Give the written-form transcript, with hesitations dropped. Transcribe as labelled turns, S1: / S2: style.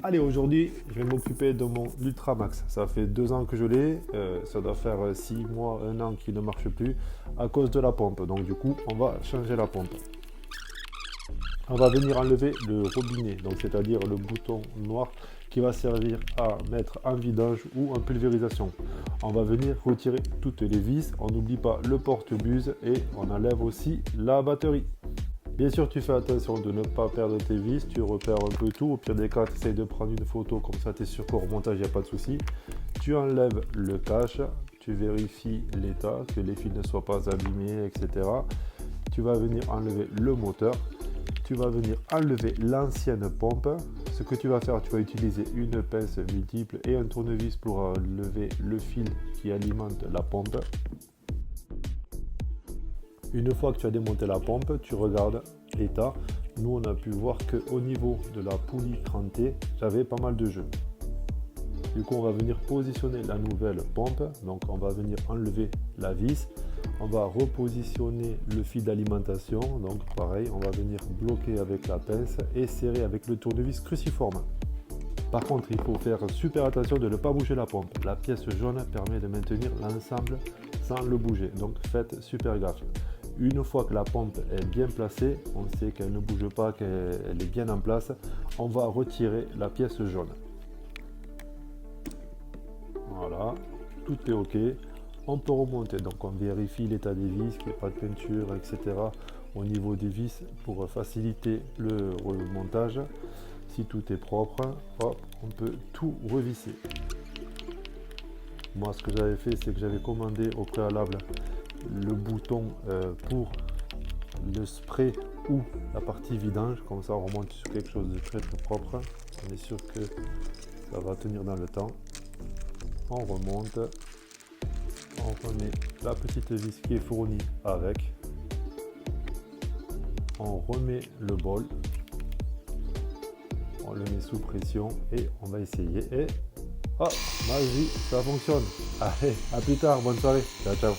S1: Allez, aujourd'hui, je vais m'occuper de mon Ultramax. Ça fait 2 ans que je l'ai. Ça doit faire 6 mois, 1 an qu'il ne marche plus à cause de la pompe. Donc du coup, on va changer la pompe. On va venir enlever le robinet, donc c'est-à-dire le bouton noir qui va servir à mettre un vidange ou en pulvérisation. On va venir retirer toutes les vis. On n'oublie pas le porte-buse et on enlève aussi la batterie. Bien sûr, tu fais attention de ne pas perdre tes vis, tu repères un peu tout. Au pire des cas, tu essayes de prendre une photo, comme ça tu es sûr qu'au remontage, il n'y a pas de souci. Tu enlèves le cache, tu vérifies l'état, que les fils ne soient pas abîmés, etc. Tu vas venir enlever le moteur. Tu vas venir enlever l'ancienne pompe. Ce que tu vas faire, tu vas utiliser une pince multiple et un tournevis pour enlever le fil qui alimente la pompe. Une fois que tu as démonté la pompe, tu regardes l'état. Nous, on a pu voir qu'au niveau de la poulie crantée, j'avais pas mal de jeu. Du coup, on va venir positionner la nouvelle pompe. Donc, on va venir enlever la vis. On va repositionner le fil d'alimentation. Donc, pareil, on va venir bloquer avec la pince et serrer avec le tournevis cruciforme. Par contre, il faut faire super attention de ne pas bouger la pompe. La pièce jaune permet de maintenir l'ensemble sans le bouger. Donc, faites super gaffe. Une fois que la pompe est bien placée, on sait qu'elle ne bouge pas, qu'elle est bien en place, on va retirer la pièce jaune. Voilà, tout est OK. On peut remonter, donc on vérifie l'état des vis, qu'il n'y ait pas de peinture, etc. au niveau des vis pour faciliter le remontage. Si tout est propre, hop, on peut tout revisser. Moi, ce que j'avais fait, c'est que j'avais commandé au préalable le bouton pour le spray ou la partie vidange. Comme ça, on remonte sur quelque chose de très propre. On est sûr que ça va tenir dans le temps. On remonte. On remet la petite vis qui est fournie avec. On remet le bol. On le met sous pression et on va essayer. Et oh, magie, ça fonctionne. Allez, à plus tard, bonne soirée. Ciao, ciao.